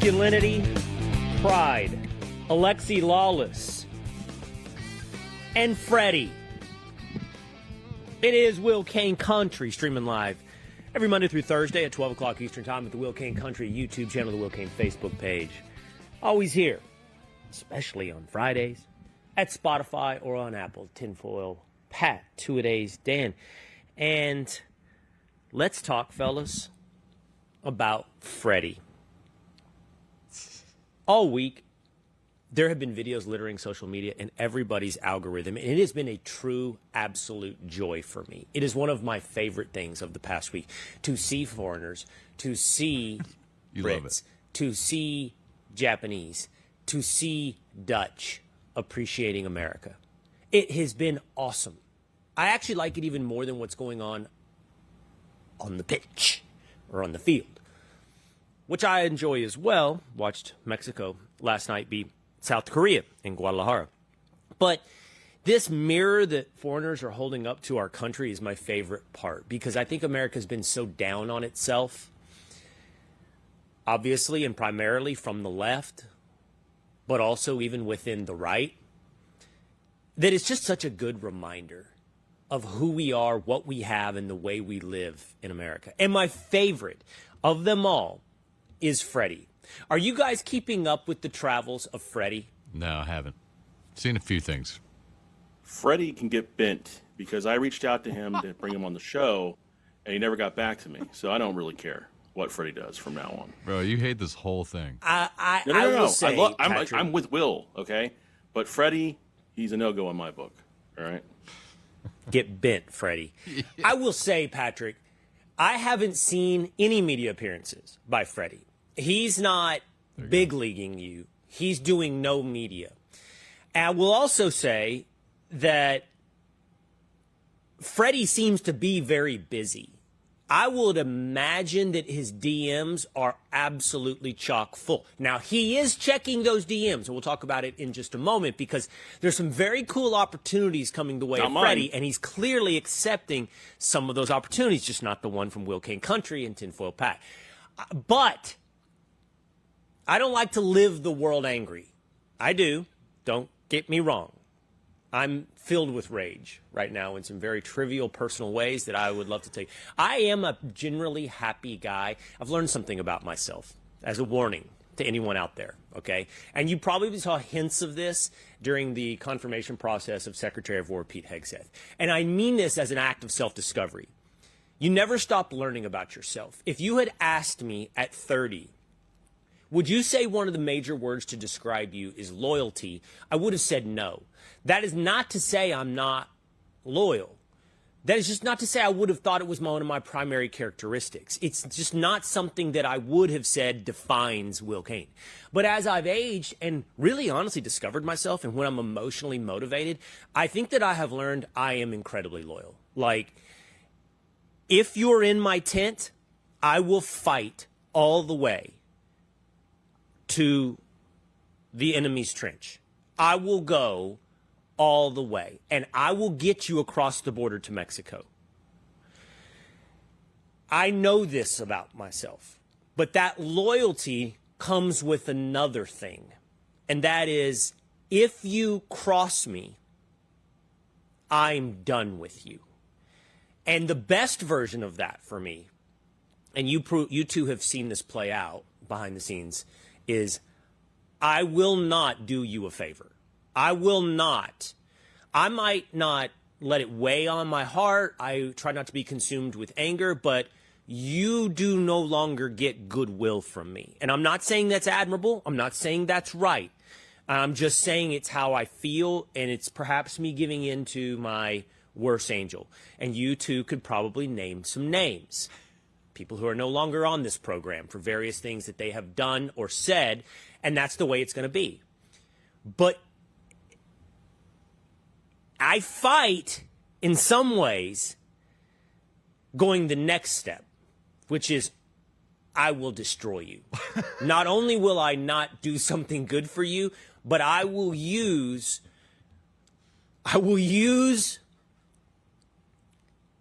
Masculinity, Pride, Alexi Lalas, and Freddie. It is Will Cain Country, streaming live every Monday through Thursday at 12 o'clock Eastern Time at the Will Cain Country YouTube channel, the Will Cain Facebook page. Always here, especially on Fridays, at Spotify or on Apple. Tinfoil Pat, Two-A-Days Dan. And let's talk, fellas, about Freddie. All week, there have been videos littering social media and everybody's algorithm, and it has been a true, absolute joy for me. It is one of my favorite things of the past week, to see foreigners, to see Brits, to see Japanese, to see Dutch appreciating America. It has been awesome. I actually like it even more than what's going on the pitch or on the field, which I enjoy as well. Watched Mexico last night beat South Korea in Guadalajara. But this mirror that foreigners are holding up to our country is my favorite part, because I think America's been so down on itself, obviously and primarily from the left, but also even within the right, that it's just such a good reminder of who we are, what we have, and the way we live in America. And my favorite of them all is Freddie. Are you guys keeping up with the travels of Freddie? No, I haven't. Seen a few things. Freddie can get bent because I reached out to him to bring him on the show, and he never got back to me. So I don't really care what Freddie does from now on. Bro, you hate this whole thing. I No. will say, I'm with Will, okay? But Freddie, he's a no-go in my book, all right? Get bent, Freddie. I will say, Patrick, I haven't seen any media appearances by Freddie. He's not big leaguing you. He's doing no media. And I will also say that Freddie seems to be very busy. I would imagine that his DMs are absolutely chock full. Now, he is checking those DMs, and we'll talk about it in just a moment, because there's some very cool opportunities coming the way of Freddie, and he's clearly accepting some of those opportunities, just not the one from Will Cain Country and Tinfoil Pat. But I don't like to live the world angry. I do. Don't get me wrong. I'm filled with rage right now in some very trivial personal ways that I would love to tell you. I am a generally happy guy. I've learned something about myself as a warning to anyone out there, okay? And you probably saw hints of this during the confirmation process of Secretary of War Pete Hegseth. And I mean this as an act of self-discovery. You never stop learning about yourself. If you had asked me at 30, would you say one of the major words to describe you is loyalty? I would have said no. That is not to say I'm not loyal. That is just not to say I would have thought it was one of my primary characteristics. It's just not something that I would have said defines Will Cain. But as I've aged and really honestly discovered myself, and when I'm emotionally motivated, I think that I have learned I am incredibly loyal. Like, if you're in my tent, I will fight all the way to the enemy's trench. I will go all the way, and I will get you across the border to Mexico. I know this about myself, but that loyalty comes with another thing, and that is, if you cross me, I'm done with you. And the best version of that for me, and you two have seen this play out behind the scenes, is I will not do you a favor. I will not. I might not let it weigh on my heart. I try not to be consumed with anger, but you do no longer get goodwill from me. And I'm not saying that's admirable. I'm not saying that's right. I'm just saying it's how I feel, and it's perhaps me giving in to my worst angel. And you two could probably name some names. People who are no longer on this program for various things that they have done or said, and that's the way it's going to be. But I fight, in some ways, going the next step, which is I will destroy you. Not only will I not do something good for you, but I will use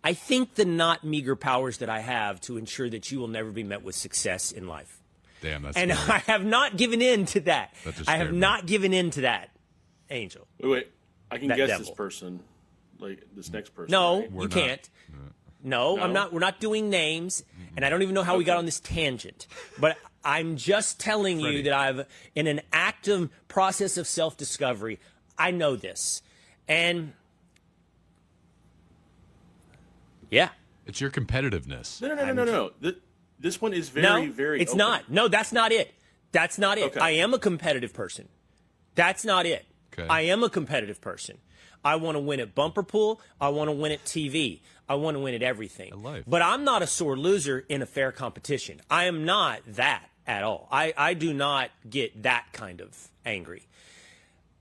I think the not meager powers that I have to ensure that you will never be met with success in life. Damn, that's and scary. I have not given in to that. That just I have scared me. not given in to that, Angel. Wait. I can That guess devil. this person, like this next person. No, right? you not. can't. No, I'm No? not. We're not doing names, and I don't even know how we got on this tangent. But I'm just telling you Freddie. that I've, in an active process of self-discovery, I know this, and yeah, It's your competitiveness. No. This one is no, very. it's open. not. No, that's not it. That's not it. Okay. I am a competitive person. That's not it. Okay. I am a competitive person. I want to win at bumper pool. I want to win at TV. I want to win at everything. At life. But I'm not a sore loser in a fair competition. I am not that at all. I do not get that kind of angry.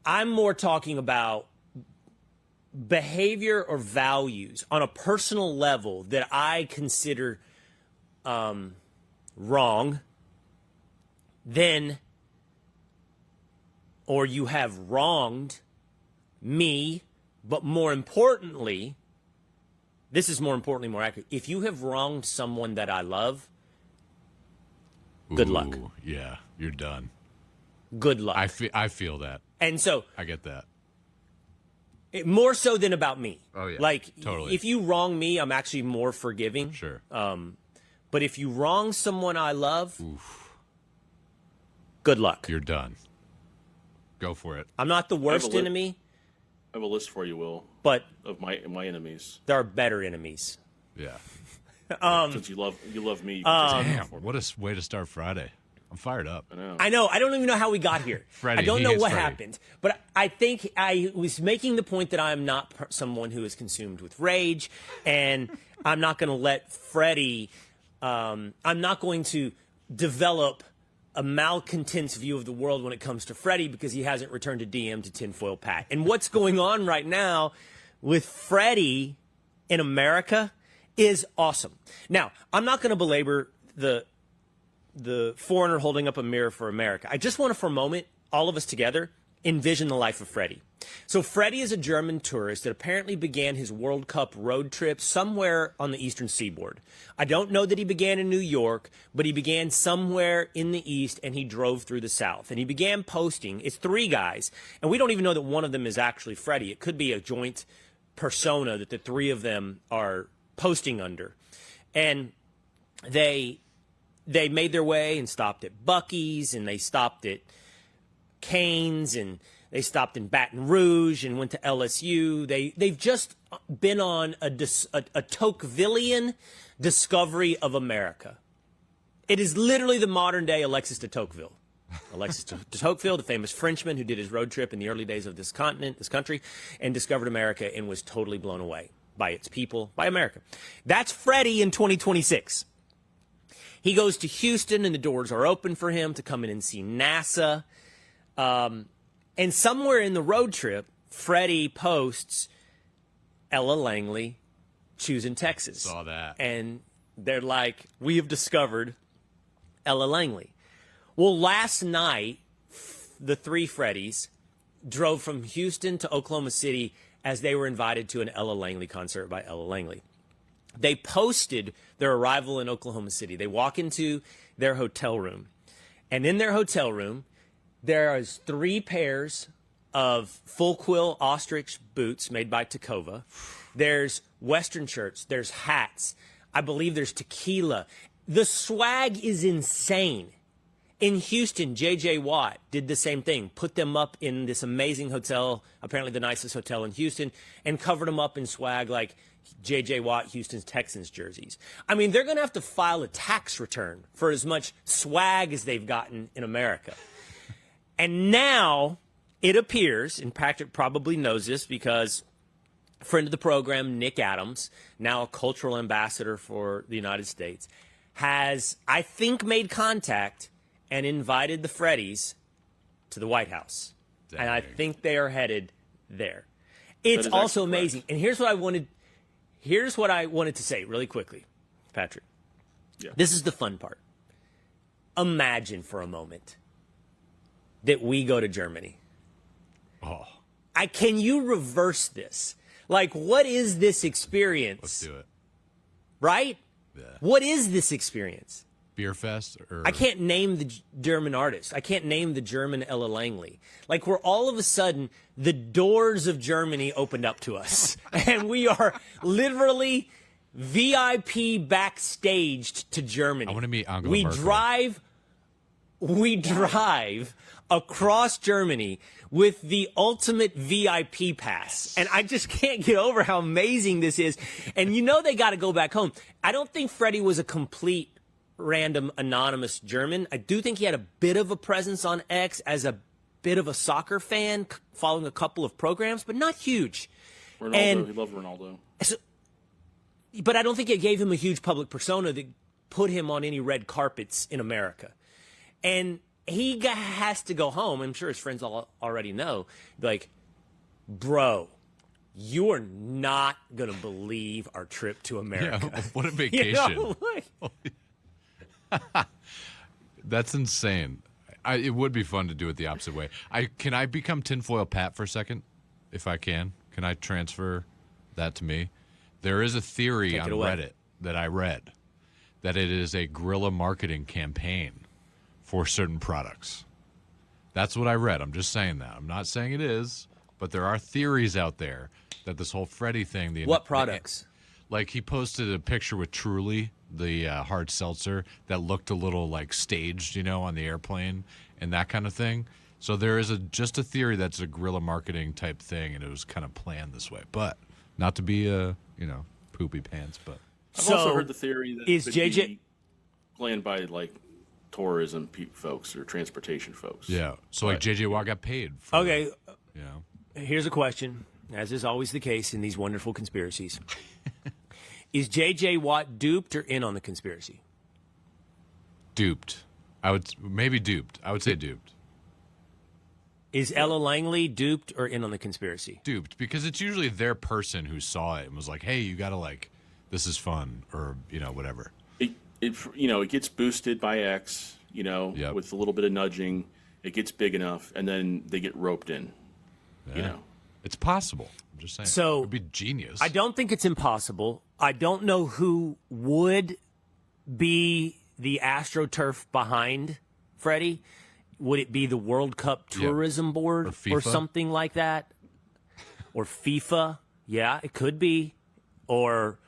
I'm more talking about behavior or values on a personal level that I consider wrong, then, or you have wronged me, but more importantly, this is more importantly more accurate. If you have wronged someone that I love, good luck. Ooh, yeah, you're done. Good luck. I feel that. And so, I get that. more so than about me. Oh, yeah. Like, Totally. if you wrong me, I'm actually more forgiving. Sure. But if you wrong someone I love, good luck. You're done. Go for it. I'm not the worst li- enemy, I have a list for you, Will, but of my enemies. there are better enemies. Yeah. Since you love me. You can just Damn, what a way to start Friday. I'm fired up. I know. I know. I don't even know how we got here. Freddie, I don't he know hates what Freddie. happened. But I think I was making the point that I am not someone who is consumed with rage, and I'm not going to let Freddie. I'm not going to develop a malcontent's view of the world when it comes to Freddie because he hasn't returned a DM to Tinfoil Pat. And what's going on right now with Freddie in America is awesome. Now, I'm not going to belabor the foreigner holding up a mirror for America. I just want to, for a moment, all of us together, envision the life of Freddie. So Freddie is a German tourist that apparently began his World Cup road trip somewhere on the eastern seaboard. I don't know that he began in New York, but he began somewhere in the east, and he drove through the south. And he began posting. It's 3 guys, and we don't even know that one of them is actually Freddie. It could be a joint persona that the 3 of them are posting under. And they made their way and stopped at Buc-ee's, and they stopped at Cain's, and they stopped in Baton Rouge and went to LSU. They've just been on a Tocquevillian discovery of America. It is literally the modern day Alexis de Tocqueville. Alexis de Tocqueville, the famous Frenchman who did his road trip in the early days of this country, and discovered America and was totally blown away by its people, by America. That's Freddie in 2026. He goes to Houston, and the doors are open for him to come in and see NASA. And somewhere in the road trip, Freddie posts Ella Langley choosing Texas. Saw that. And they're like, we have discovered Ella Langley. Well, last night, the 3 Freddies drove from Houston to Oklahoma City as they were invited to an Ella Langley concert by Ella Langley. They posted their arrival in Oklahoma City. They walk into their hotel room, and in their hotel room, there is 3 pairs of full quill ostrich boots made by Tacova. There's Western shirts. There's hats. I believe there's tequila. The swag is insane. In Houston, J.J. Watt did the same thing, put them up in this amazing hotel, apparently the nicest hotel in Houston, and covered them up in swag like J.J. Watt, Houston's Texans jerseys. I mean, they're going to have to file a tax return for as much swag as they've gotten in America. And now it appears, and Patrick probably knows this because a friend of the program, Nick Adams, now a cultural ambassador for the United States, has, I think, made contact and invited the Freddies to the White House. Dang. And I think they are headed there. It's is also actually amazing. correct. And here's what I wanted to say really quickly, Patrick. Yeah. This is the fun part. Imagine for a moment that we go to Germany. Oh, Can you reverse this? Like, what is this experience? let's do it. Right? Yeah. What is this experience? Beer Fest? Or I can't name the German artist. I can't name the German Ella Langley. Like, we're all of a sudden, the doors of Germany opened up to us. And we are literally VIP backstaged to Germany. I want to meet Angela We Merkel. drive across Germany with the ultimate VIP pass. And I just can't get over how amazing this is. And you know they got to go back home. I don't think Freddie was a complete random anonymous German. I do think he had a bit of a presence on X as a bit of a soccer fan, following a couple of programs, but not huge. Ronaldo, he loved Ronaldo. So, but I don't think it gave him a huge public persona that put him on any red carpets in America. And he has to go home. I'm sure his friends all already know. Like, bro, you are not going to believe our trip to America. Yeah, what a vacation. You know? That's insane. It would be fun to do it the opposite way. Can I become tinfoil Pat for a second, if I can? Can I transfer that to me? There is a theory on Reddit that I read that it is a guerrilla marketing campaign for certain products. That's what I read. I'm just saying that. I'm not saying it is, but there are theories out there that this whole Freddie thing. What products? Like, he posted a picture with Truly, the hard seltzer, that looked a little like staged, on the airplane and that kind of thing. So there is just a theory that's a guerrilla marketing type thing, and it was kind of planned this way. But not to be poopy pants, but I've also heard the theory that is it could JJ be planned by like tourism folks or transportation folks. yeah. So like JJ Watt got paid. For, Okay, Yeah. here's a question, as is always the case in these wonderful conspiracies. Is J.J. Watt duped or in on the conspiracy? Duped. I would say duped. Is Ella Langley duped or in on the conspiracy? Duped, because it's usually their person who saw it and was like, "Hey, you got to this is fun," or whatever. It gets boosted by X, Yep. with a little bit of nudging. It gets big enough, and then they get roped in. Yeah. It's possible. I'm just saying. So, it would be genius. I don't think it's impossible. I don't know who would be the AstroTurf behind Freddie. Would it be the World Cup Tourism Board or something like that? Or FIFA? Yeah, it could be. Or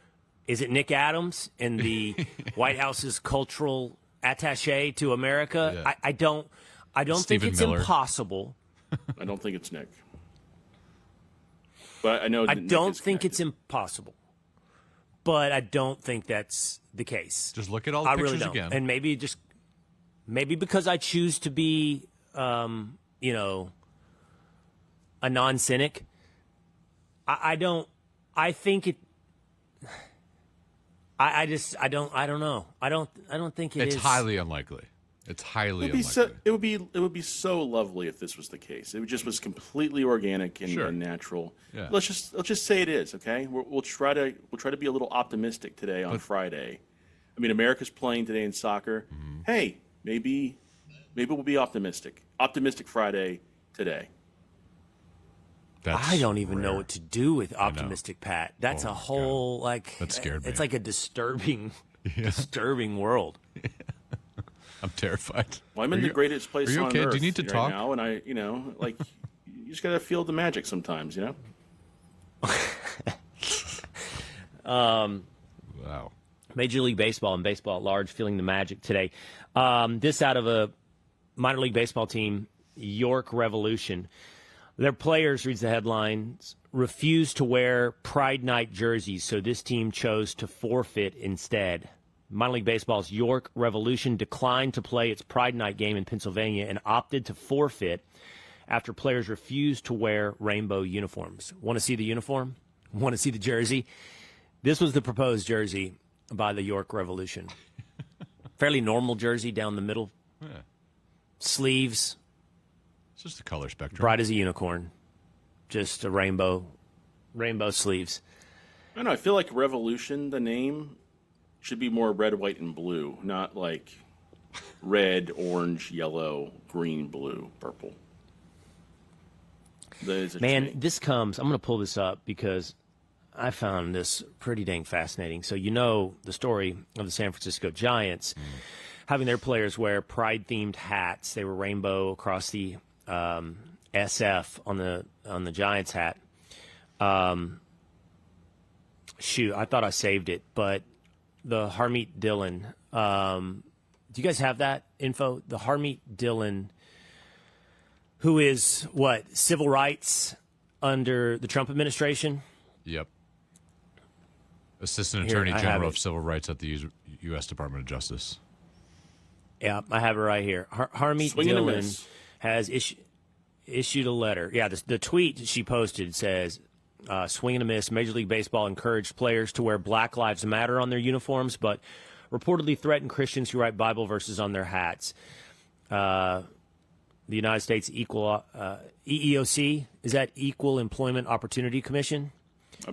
is it Nick Adams and the White House's cultural attaché to America? Yeah. I don't think Stephen it's Miller. impossible. I don't think it's Nick. But I know I that Nick don't is think connected. it's impossible. But I don't think that's the case. Just look at all the I pictures really don't. again. And maybe because I choose to be, a non-cynic. I don't know. I don't think It's highly unlikely. It's highly unlikely. It would be so lovely if this was the case. It just was completely organic and natural. Yeah. Let's just say it is, okay? We'll try to be a little optimistic today on Friday. I mean, America's playing today in soccer. Mm-hmm. Hey, maybe we'll be optimistic. Optimistic Friday today. I don't even know what to do with optimistic Pat. That's a whole That scared me. It's like a disturbing world. I'm terrified. Well, I'm in the greatest place are you on okay? earth Do you need to right talk? now, and you just gotta feel the magic sometimes, Wow. Major League Baseball and baseball at large feeling the magic today. This out of a minor league baseball team, York Revolution. Their players, reads the headlines, refused to wear Pride Night jerseys, so this team chose to forfeit instead. Minor League Baseball's York Revolution declined to play its Pride Night game in Pennsylvania and opted to forfeit after players refused to wear rainbow uniforms. Want to see the uniform? Want to see the jersey? This was the proposed jersey by the York Revolution. Fairly normal jersey down the middle. Yeah. Sleeves. It's just the color spectrum. Bright as a unicorn. Just a rainbow sleeves. I don't know. I feel like Revolution, the name, should be more red, white, and blue, not like red, orange, yellow, green, blue, purple. Man, this comes. I'm going to pull this up because I found this pretty dang fascinating. So the story of the San Francisco Giants. having their players wear pride-themed hats. They were rainbow across the SF on the Giants hat. Shoot, I thought I saved it, but the Harmeet Dillon. Do you guys have that info? The Harmeet Dillon, who is what, civil rights under the Trump administration? Yep. Assistant Attorney General of Civil Rights at the U.S. Department of Justice. Yeah, I have it right here. Harmeet Dillon has issued a letter. Yeah, the tweet she posted says, swing and a miss, Major League Baseball encouraged players to wear Black Lives Matter on their uniforms, but reportedly threatened Christians who write Bible verses on their hats. The United States EEOC, is that Equal Employment Opportunity Commission,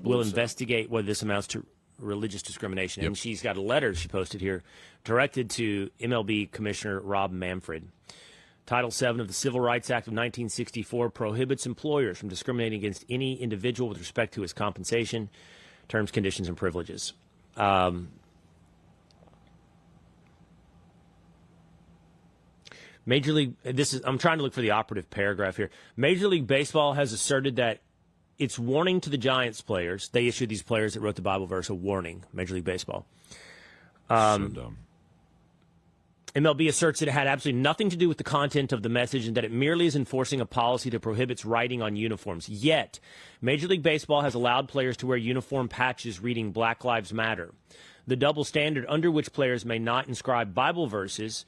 will investigate whether this amounts to religious discrimination. Yep. And she's got a letter she posted here directed to MLB Commissioner Rob Manfred. Title VII of the Civil Rights Act of 1964 prohibits employers from discriminating against any individual with respect to his compensation, terms, conditions, and privileges. Major League, I'm trying to look for the operative paragraph here. Major League Baseball has asserted that its warning to the Giants players, they issued these players that wrote the Bible verse a warning, Major League Baseball. So dumb. MLB asserts that it had absolutely nothing to do with the content of the message and that it merely is enforcing a policy that prohibits writing on uniforms. Yet, Major League Baseball has allowed players to wear uniform patches reading Black Lives Matter. The double standard under which players may not inscribe Bible verses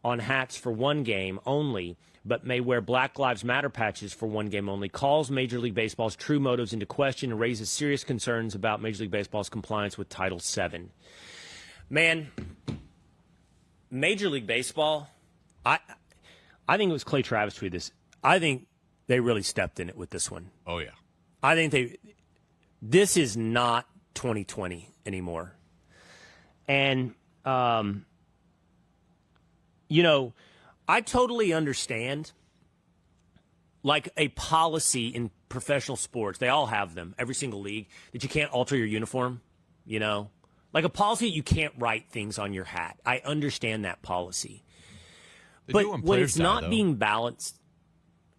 on hats for one game only, but may wear Black Lives Matter patches for one game only, calls Major League Baseball's true motives into question and raises serious concerns about Major League Baseball's compliance with Title VII. Man, Major League Baseball, I think it was Clay Travis tweeted this. I think they really stepped in it with this one. Oh, yeah. I think this is not 2020 anymore. And, you know, I totally understand, like, a policy in professional sports. They all have them, every single league, that you can't alter your uniform, you know. Like a policy that you can't write things on your hat. I understand that policy. But when it's not being balanced,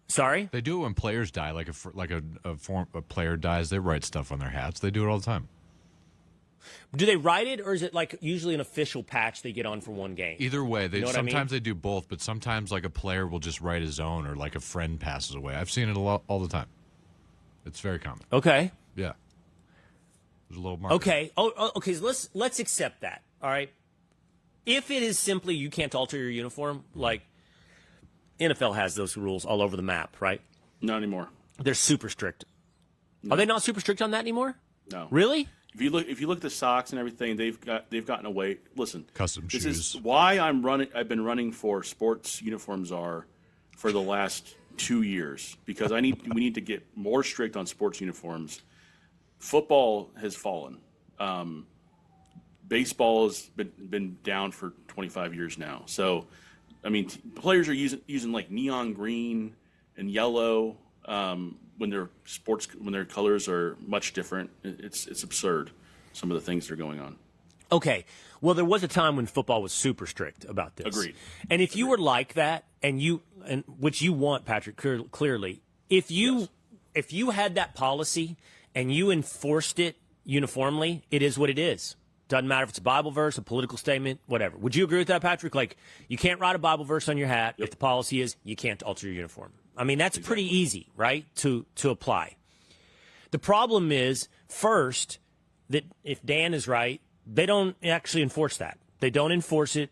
sorry? They do it when players die. Like a player dies, they write stuff on their hats. They do it all the time. Do they write it, or is it like usually an official patch they get on for one game? Either way, sometimes they do both, but sometimes like a player will just write his own, or like a friend passes away. I've seen it all the time. It's very common. Okay. Yeah. There's a little marker. Okay. Okay. So let's accept that. All right. If it is simply you can't alter your uniform, like NFL has those rules all over the map, right? Not anymore. They're super strict. No. Are they not super strict on that anymore? No. Really? If you look at the socks and everything, they've gotten away. Listen, custom shoes. This is why I've been running for sports uniforms for the last 2 years, because we need to get more strict on sports uniforms. Football has fallen. Baseball has been down for 25 years now. So, I mean, players are using like neon green and yellow when their colors are much different. It's absurd, some of the things that are going on. Okay. Well, there was a time when football was super strict about this. Agreed. And if you were like that, and which you want, Patrick, clearly, if you had that policy and you enforced it uniformly, it is what it is. Doesn't matter if it's a Bible verse, a political statement, whatever. Would you agree with that, Patrick? Like, you can't write a Bible verse on your hat if the policy is you can't alter your uniform. I mean, that's pretty easy, right, to apply. The problem is, first, that if Dan is right, they don't actually enforce that. They don't enforce it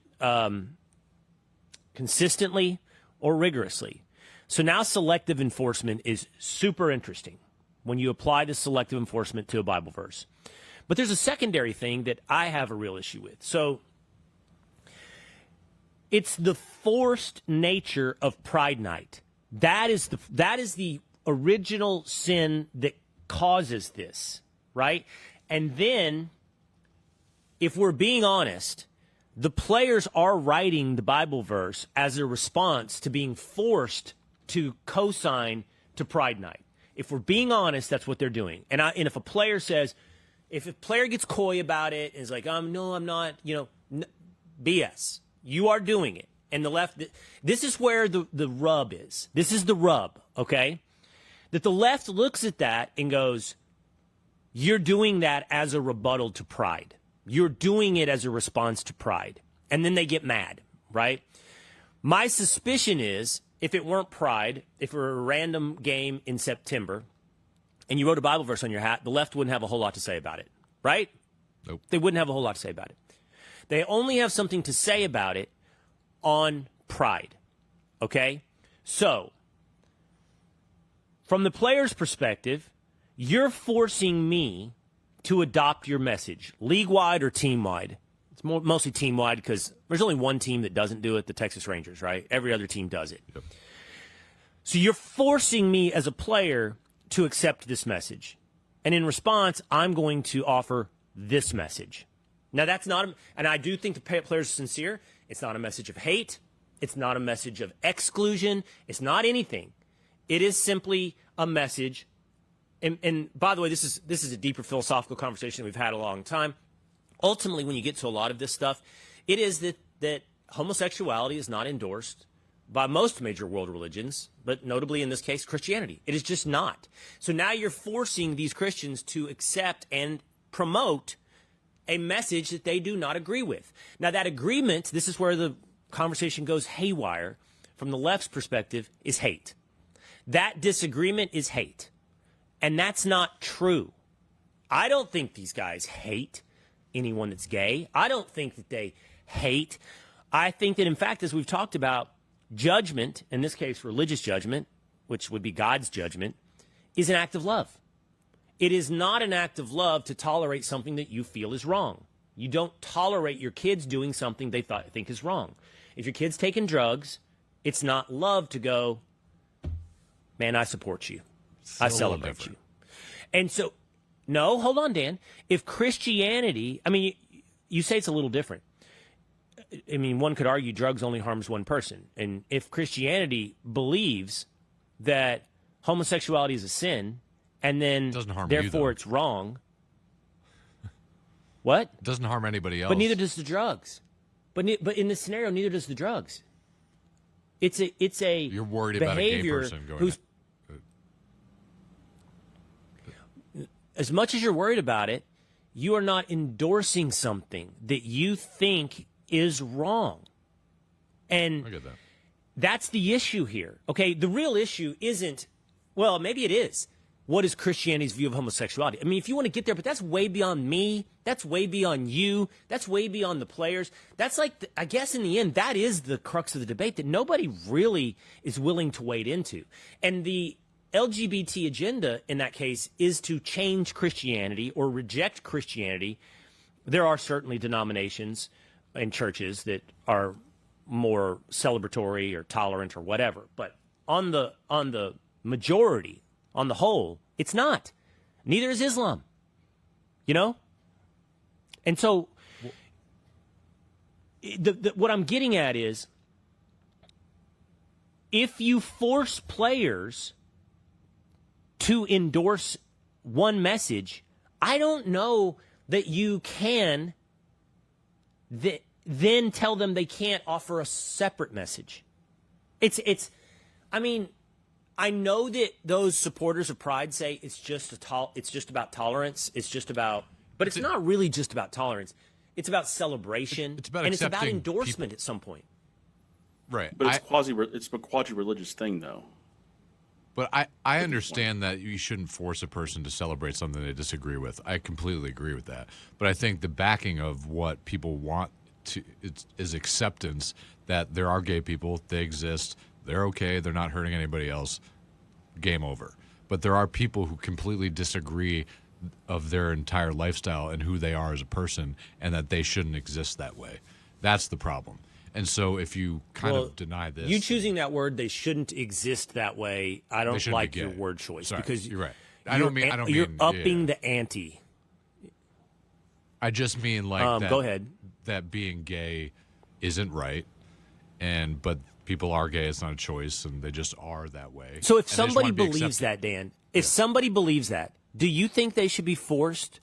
consistently or rigorously. So now selective enforcement is super interesting when you apply this selective enforcement to a Bible verse. But there's a secondary thing that I have a real issue with. So it's the forced nature of Pride Night. That is the original sin that causes this, right? And then, if we're being honest, the players are writing the Bible verse as a response to being forced to co-sign to Pride Night. If we're being honest, that's what they're doing. And if a player says, if a player gets coy about it and is like, no, I'm not, BS. You are doing it. And the left, this is where the rub is. This is the rub, okay? That the left looks at that and goes, you're doing that as a rebuttal to pride. You're doing it as a response to pride. And then they get mad, right? My suspicion is, if it weren't pride, if it were a random game in September, and you wrote a Bible verse on your hat, the left wouldn't have a whole lot to say about it, right? Nope. They wouldn't have a whole lot to say about it. They only have something to say about it on pride, okay? So, from the player's perspective, you're forcing me to adopt your message, league-wide or team-wide. It's mostly team-wide because there's only one team that doesn't do it, the Texas Rangers, right? Every other team does it. Yep. So you're forcing me as a player to accept this message. And in response, I'm going to offer this message. Now, that's not, and I do think the players are sincere. It's not a message of hate. It's not a message of exclusion. It's not anything. It is simply a message. And by the way, this is a deeper philosophical conversation we've had a long time. Ultimately, when you get to a lot of this stuff, it is that homosexuality is not endorsed by most major world religions, but notably in this case, Christianity. It is just not. So now you're forcing these Christians to accept and promote a message that they do not agree with. Now, that agreement, this is where the conversation goes haywire, from the left's perspective, is hate. That disagreement is hate. And that's not true. I don't think these guys hate anyone that's gay. I don't think that they hate. I think that, in fact, as we've talked about, judgment, in this case religious judgment, which would be God's judgment, is an act of love. It is not an act of love to tolerate something that you feel is wrong. You don't tolerate your kids doing something they think is wrong. If your kid's taking drugs, it's not love to go, man, I support you. I celebrate you. And so, no, hold on, Dan. If Christianity, I mean, you say it's a little different. I mean, one could argue drugs only harms one person. And if Christianity believes that homosexuality is a sin, and then doesn't harm therefore you, it's wrong. What? It doesn't harm anybody else. But neither does the drugs. But in this scenario, neither does the drugs. It's a You're worried about a gay person going who's, as much as you're worried about it, you are not endorsing something that you think is wrong. And I get that. That's the issue here. Okay, the real issue isn't, well, maybe it is. What is Christianity's view of homosexuality? I mean, if you want to get there, but that's way beyond me. That's way beyond you. That's way beyond the players. That's like, I guess in the end, that is the crux of the debate that nobody really is willing to wade into. And the LGBT agenda in that case is to change Christianity or reject Christianity. There are certainly denominations and churches that are more celebratory or tolerant or whatever. But on the majority, on the whole, it's not. Neither is Islam. You know? And so what I'm getting at is, if you force players to endorse one message, I don't know that you can then tell them they can't offer a separate message. I mean, I know that those supporters of Pride say it's just about tolerance. It's just about, but it's not really just about tolerance. It's about celebration. It's about and it's about accepting endorsement people. At some point. Right. But it's a quasi-religious thing, though. But I understand that you shouldn't force a person to celebrate something they disagree with. I completely agree with that. But I think the backing of what people want is acceptance that there are gay people, they exist, they're okay, they're not hurting anybody else, game over. But there are people who completely disagree of their entire lifestyle and who they are as a person, and that they shouldn't exist that way. That's the problem. And so if you kind of deny this... You choosing that word, they shouldn't exist that way, I don't like your word choice. Sorry, because you're right. You're upping the ante. I just mean like that, go ahead. That being gay isn't right, but people are gay, it's not a choice, and they just are that way. So if somebody believes that, Dan, if somebody believes that, do you think they should be forced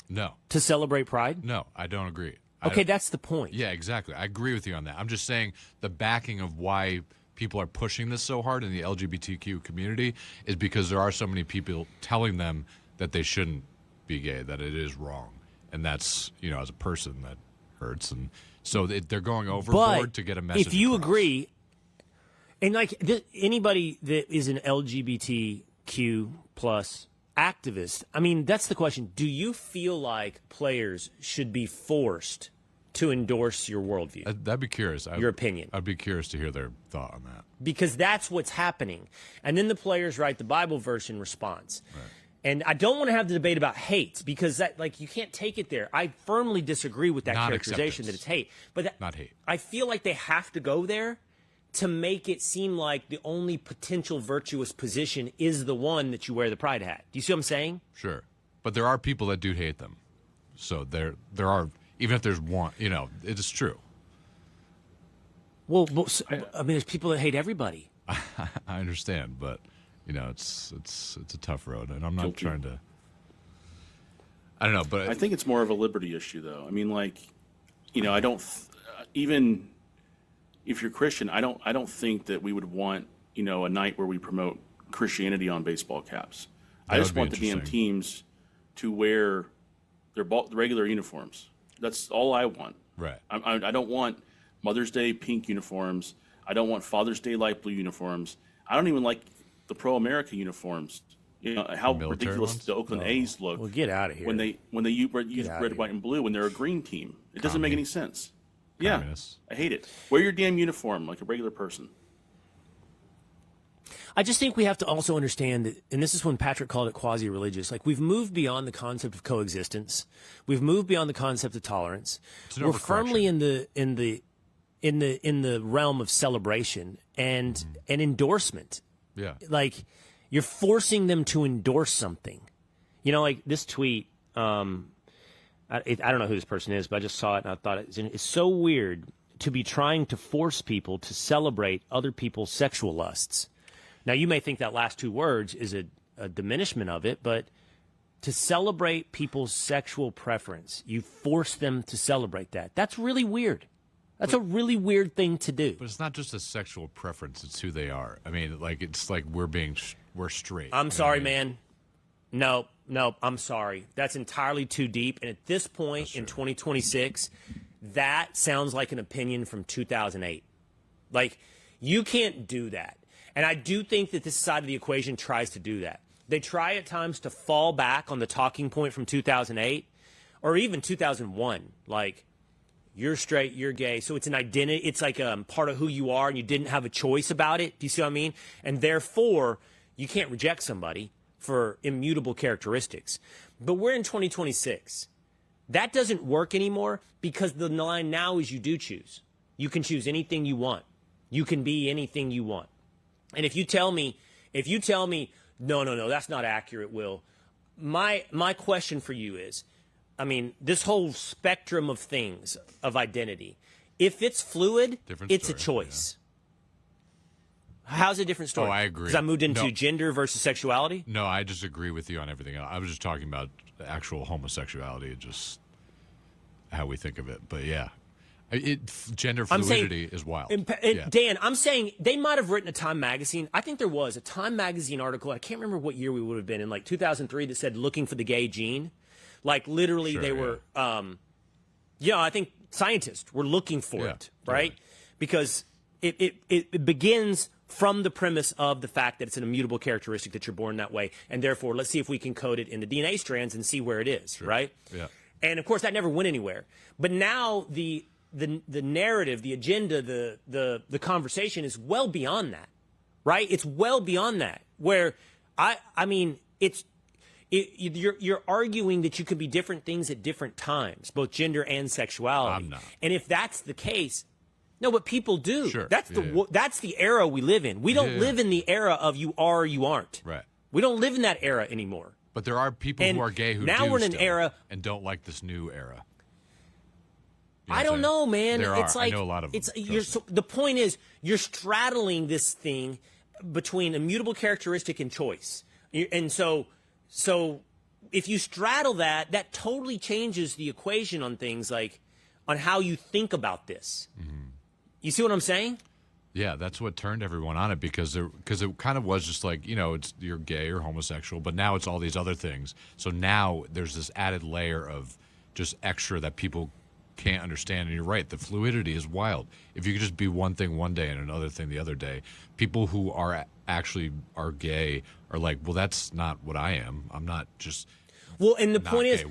to celebrate Pride? No, I don't agree. Okay, that's the point. Yeah, exactly. I agree with you on that. I'm just saying the backing of why people are pushing this so hard in the LGBTQ community is because there are so many people telling them that they shouldn't be gay, that it is wrong. And that's, as a person, that hurts. And so they're going overboard to get a message if you across. agree, and anybody that is an LGBTQ plus activist, I mean, that's the question. Do you feel like players should be forced to endorse your worldview? I'd be curious. Your opinion. I'd be curious to hear their thought on that. Because that's what's happening. And then the players write the Bible verse in response. Right. And I don't want to have the debate about hate because you can't take it there. I firmly disagree with that characterization that it's hate. But not hate. I feel like they have to go there to make it seem like the only potential virtuous position is the one that you wear the pride hat. Do you see what I'm saying? Sure. But there are people that do hate them. So there are, even if there's one, it is true. Well, I mean, there's people that hate everybody. I understand, but it's a tough road, and I'm not trying to. I don't know, but I think it's more of a liberty issue, though. I mean, I don't even if you're Christian, I don't think that we would want a night where we promote Christianity on baseball caps. I just want the damn teams to wear their regular uniforms. That's all I want. Right. I don't want Mother's Day pink uniforms. I don't want Father's Day light blue uniforms. I don't even like the pro-America uniforms. How ridiculous the Oakland A's look. Well, get out of here. When they use red, white, and blue when they're a green team. It doesn't make any sense. Communists. Yeah, I hate it. Wear your damn uniform like a regular person. I just think we have to also understand that, and this is when Patrick called it quasi-religious. We've moved beyond the concept of coexistence. We've moved beyond the concept of tolerance. We're firmly in the realm of celebration and endorsement. Yeah. You're forcing them to endorse something. This tweet. I don't know who this person is, but I just saw it and I thought it's so weird to be trying to force people to celebrate other people's sexual lusts. Now, you may think that last two words is a diminishment of it, but to celebrate people's sexual preference, you force them to celebrate that. That's really weird. That's a really weird thing to do. But it's not just a sexual preference; it's who they are. I mean, it's like we're straight. I'm sorry, man. No, I'm sorry. That's entirely too deep. And at this point in 2026, that sounds like an opinion from 2008. You can't do that. And I do think that this side of the equation tries to do that. They try at times to fall back on the talking point from 2008 or even 2001. You're straight, you're gay. So it's an identity. It's part of who you are and you didn't have a choice about it. Do you see what I mean? And therefore, you can't reject somebody for immutable characteristics. But we're in 2026. That doesn't work anymore because the line now is you do choose. You can choose anything you want. You can be anything you want. And if you tell me, no, that's not accurate, Will, my question for you is, this whole spectrum of things, of identity, if it's fluid, it's a choice. Yeah. How's a different story? Oh, I agree. Because I moved into gender versus sexuality? No, I just agree with you on everything. I was just talking about actual homosexuality and just how we think of it. But yeah, gender fluidity is wild. Dan, I'm saying they might have written a Time magazine. I think there was a Time magazine article. I can't remember what year we would have been in, 2003, that said looking for the gay gene. Literally, sure, they were, I think scientists were looking for it, right? Yeah. Because it begins from the premise of the fact that it's an immutable characteristic that you're born that way, and therefore, let's see if we can code it in the DNA strands and see where it is, right? Yeah. And of course, that never went anywhere. But now the narrative, the agenda, the conversation is well beyond that, right? It's well beyond that. Where you're arguing that you could be different things at different times, both gender and sexuality. I'm not. And if that's the case, no, but people do. Sure. That's the era we live in. We don't live in the era of you are or you aren't. Right. We don't live in that era anymore. But there are people who are gay who now do we're in an still, era and don't like this new era. I don't know, man. I know a lot of them. The point is, you're straddling this thing between immutable characteristic and choice. And so if you straddle that, that totally changes the equation on things like, on how you think about this. You see what I'm saying? Yeah, that's what turned everyone on it because it kind of was just like, it's you're gay or homosexual, but now it's all these other things. So now there's this added layer of just extra that people can't understand. And you're right, the fluidity is wild. If you could just be one thing one day and another thing the other day, people who are gay are like, well, that's not what I am. I'm not just. Well, and the point is,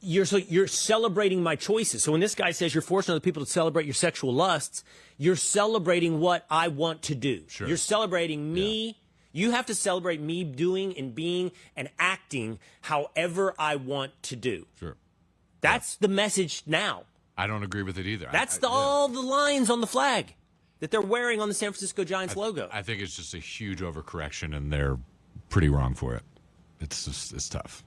you're celebrating my choices. So when this guy says you're forcing other people to celebrate your sexual lusts, you're celebrating what I want to do. Sure. You're celebrating me. Yeah. You have to celebrate me doing and being and acting however I want to do. Sure. That's the message now. I don't agree with it either. That's all the lines on the flag that they're wearing on the San Francisco Giants logo. I think it's just a huge overcorrection, and they're pretty wrong for it. It's tough.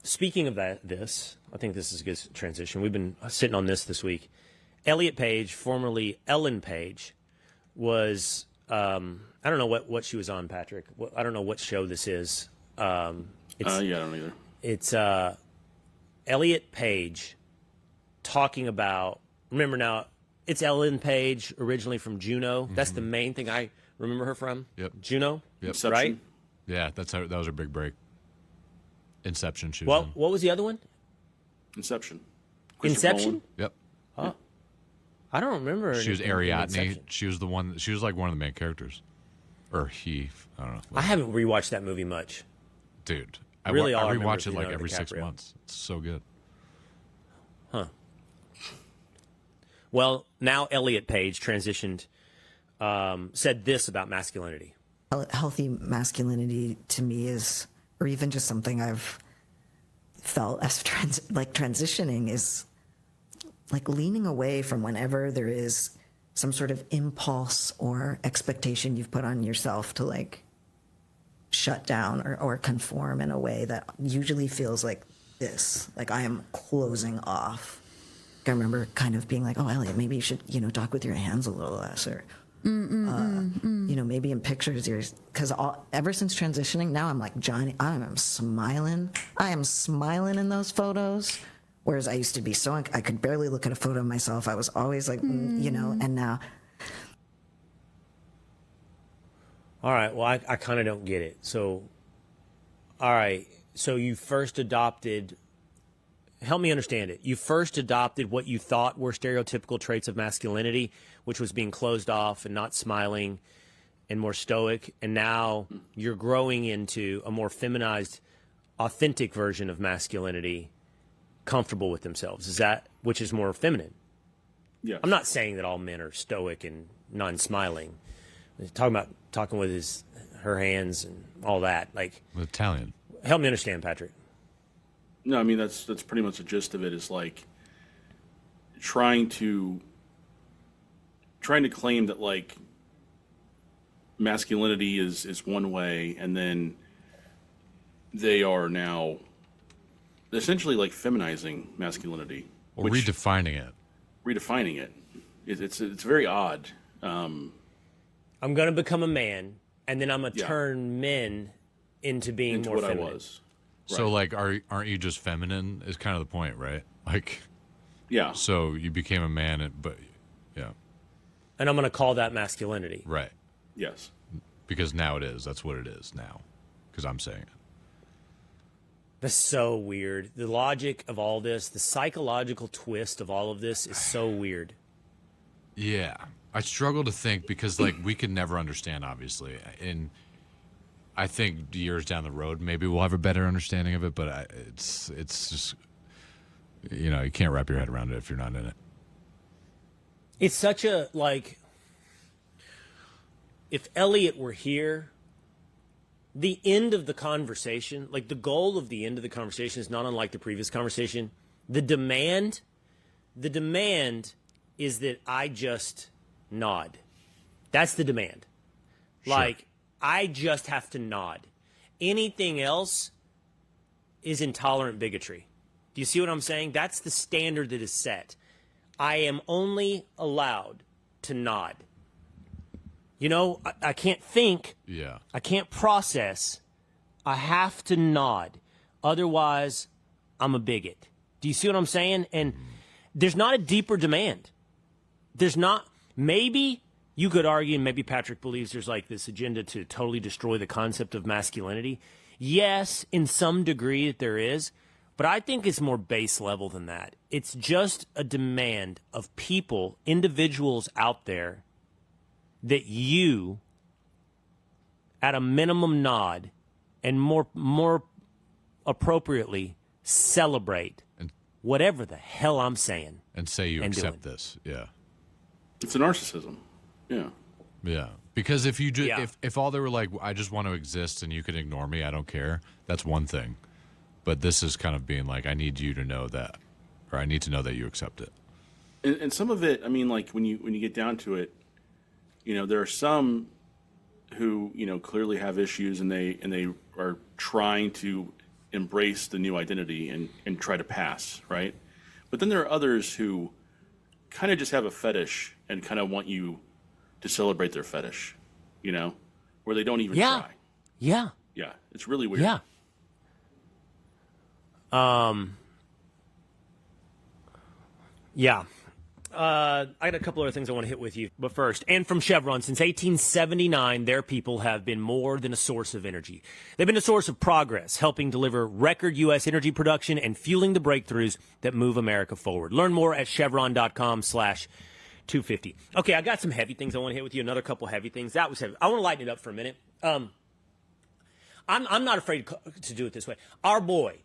Speaking of this, I think this is a good transition. We've been sitting on this week. Elliot Page, formerly Ellen Page, was I don't know what she was on, Patrick. I don't know what show this is. I don't either. It's Elliot Page talking about. Remember now, it's Ellen Page, originally from Juno. Mm-hmm. That's the main thing I remember her from. Yep. Juno. Yep. Inception. Right. Yeah, that was her big break. Inception. She was Well, in. what was the other one? Inception. Inception. Yep. Oh, I don't remember. She was in Ariadne. Inception. She was the one. She was like one of the main characters, or he. I don't know. I haven't rewatched that movie much. Dude, I I remember rewatch is it like Leonardo every 6 DiCaprio. months. It's so good. Huh. Well, now Elliot Page transitioned, said this about masculinity. Healthy masculinity to me is, or even just something I've felt as transitioning is like leaning away from whenever there is some sort of impulse or expectation you've put on yourself to like shut down or conform in a way that usually feels like this, like I am closing off. I remember kind of being like, oh, Elliot, maybe you should, talk with your hands a little less, or maybe in pictures, because ever since transitioning, now I'm like Johnny. I am smiling. I am smiling in those photos. Whereas I used to be I could barely look at a photo of myself. I was always like, and now. All right. Well, I kind of don't get it. So, all right. So you first adopted. Help me understand it. You first adopted what you thought were stereotypical traits of masculinity, which was being closed off and not smiling and more stoic. And now you're growing into a more feminized, authentic version of masculinity, comfortable with themselves. Is that, which is more feminine? Yeah. I'm not saying that all men are stoic and non-smiling. Talking with her hands and all that. Like Italian. Help me understand, Patrick. No, I mean that's pretty much the gist of it. Is like trying to claim that like masculinity is one way, and then they are now essentially like feminizing masculinity, Or redefining it. Redefining it. It's very odd. I'm going to become a man, and then I'm going to Yeah. turn men into being into more what feminine. I was. So, Right. like, aren't you just feminine? Is kind of the point, right? Like, Yeah. so you became a man, but yeah, And I'm going to call that masculinity. right. Yes. Because now it is. That's what it is now. Because I'm saying it. That's so weird. The logic of all this, the psychological twist of all of this is so weird. Yeah, I struggle to think because like we could never understand, obviously, and I think years down the road maybe we'll have a better understanding of it. But it's just you can't wrap your head around it if you're not in it. It's such a, like, if Elliot were here, the end of the conversation, like the goal of the end of the conversation is not unlike the previous conversation. The demand is that I just nod. That's the demand. Sure. Like, I just have to nod. Anything else is intolerant bigotry. Do you see what I'm saying? That's the standard that is set. I am only allowed to nod. I can't think. Yeah. I can't process. I have to nod. Otherwise, I'm a bigot. Do you see what I'm saying? And there's not a deeper demand. There's not. Maybe you could argue, and maybe Patrick believes there's like this agenda to totally destroy the concept of masculinity. Yes, in some degree that there is, but I think it's more base level than that. It's just a demand of people, individuals out there, that you, at a minimum, nod, and more appropriately, celebrate whatever the hell I'm saying. And say you accept this. Yeah. It's a narcissism. Yeah. Yeah. Because if you if all they were like, I just want to exist and you can ignore me, I don't care, that's one thing. But this is kind of being like, I need you to know that, or I need to know that you accept it. And some of it, I mean, like when you get down to it, you know, there are some who, you know, clearly have issues and they are trying to embrace the new identity and try to pass, right? But then there are others who kind of just have a fetish and kind of want you to celebrate their fetish, you know, where they don't even try. Yeah. Yeah. It's really weird. Yeah. Yeah. I got a couple other things I want to hit with you. But first, and from Chevron, since 1879, their people have been more than a source of energy. They've been a source of progress, helping deliver record U.S. energy production and fueling the breakthroughs that move America forward. Learn more at chevron.com/250. Okay, I got some heavy things I want to hit with you. Another couple heavy things. That was heavy. I want to lighten it up for a minute. I'm not afraid to do it this way. Our boy,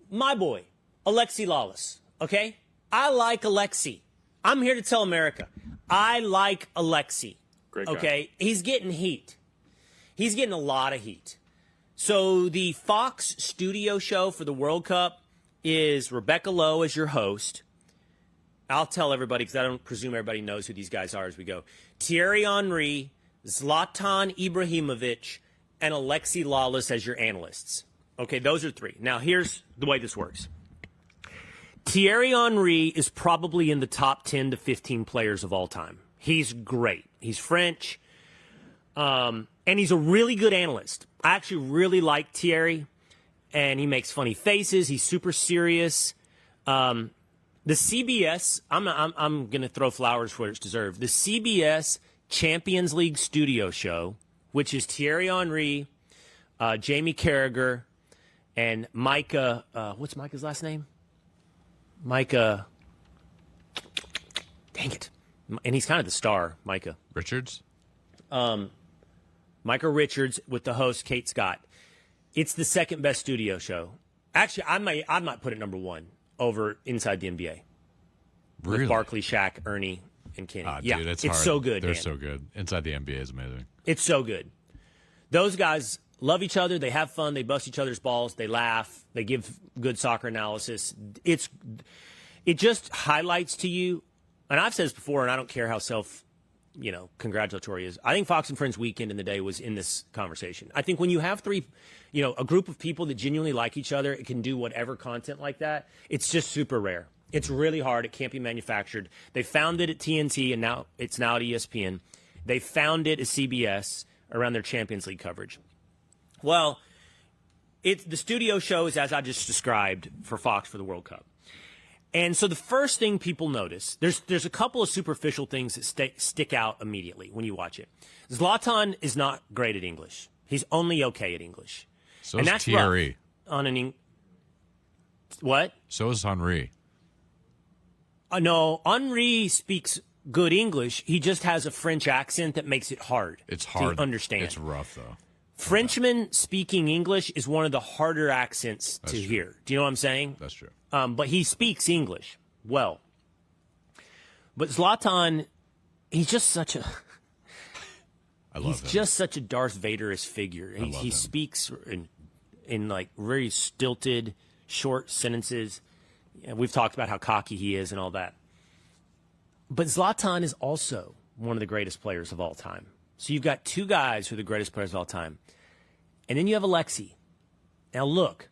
my boy, Alexi Lalas, okay? I like Alexi. I'm here to tell America, I like Alexi. Great guy. Okay? He's getting heat. He's getting a lot of heat. So the Fox studio show for the World Cup is Rebecca Lowe as your host. I'll tell everybody because I don't presume everybody knows who these guys are as we go. Thierry Henry, Zlatan Ibrahimovic, and Alexi Lalas as your analysts. Okay, those are three. Now, here's the way this works. Thierry Henry is probably in the top 10 to 15 players of all time. He's great. He's French, and he's a really good analyst. I actually really like Thierry, and he makes funny faces. He's super serious. The CBS, I'm going to throw flowers where it's deserved. The CBS Champions League studio show, which is Thierry Henry, Jamie Carragher, and Micah. What's Micah's last name? Micah. Dang it. And he's kind of the star, Micah. Richards? Micah Richards with the host, Kate Scott. It's the second best studio show. Actually, I might put it number one over Inside the NBA. Really? With Barkley, Shaq, Ernie, and Kenny. Yeah, dude, it's hard. So good, They're man. so good. Inside the NBA is amazing. It's so good. Those guys love each other. They have fun. They bust each other's balls. They laugh. They give good soccer analysis. It just highlights to you, and I've said this before, and I don't care how congratulatory it is. I think Fox and Friends Weekend in the day was in this conversation. I think when you have a group of people that genuinely like each other, it can do whatever content like that. It's just super rare. It's really hard. It can't be manufactured. They found it at TNT, and now it's at ESPN. They found it at CBS around their Champions League coverage. Well, the studio show is as I just described for Fox for the World Cup. And so the first thing people notice, there's a couple of superficial things that stick out immediately when you watch it. Zlatan is not great at English. He's only okay at English. So and is that's Thierry. What? So is Henry. No, Henry speaks good English. He just has a French accent that makes it hard. It's hard to understand. It's rough, though. Frenchman speaking English is one of the harder accents to hear. Do you know what I'm saying? That's true. But he speaks English well. But Zlatan, he's just such a... I love him. Just such a Darth Vader-ish figure. He speaks in like very stilted, short sentences. We've talked about how cocky he is and all that. But Zlatan is also one of the greatest players of all time. So you've got two guys who are the greatest players of all time. And then you have Alexi. Now look,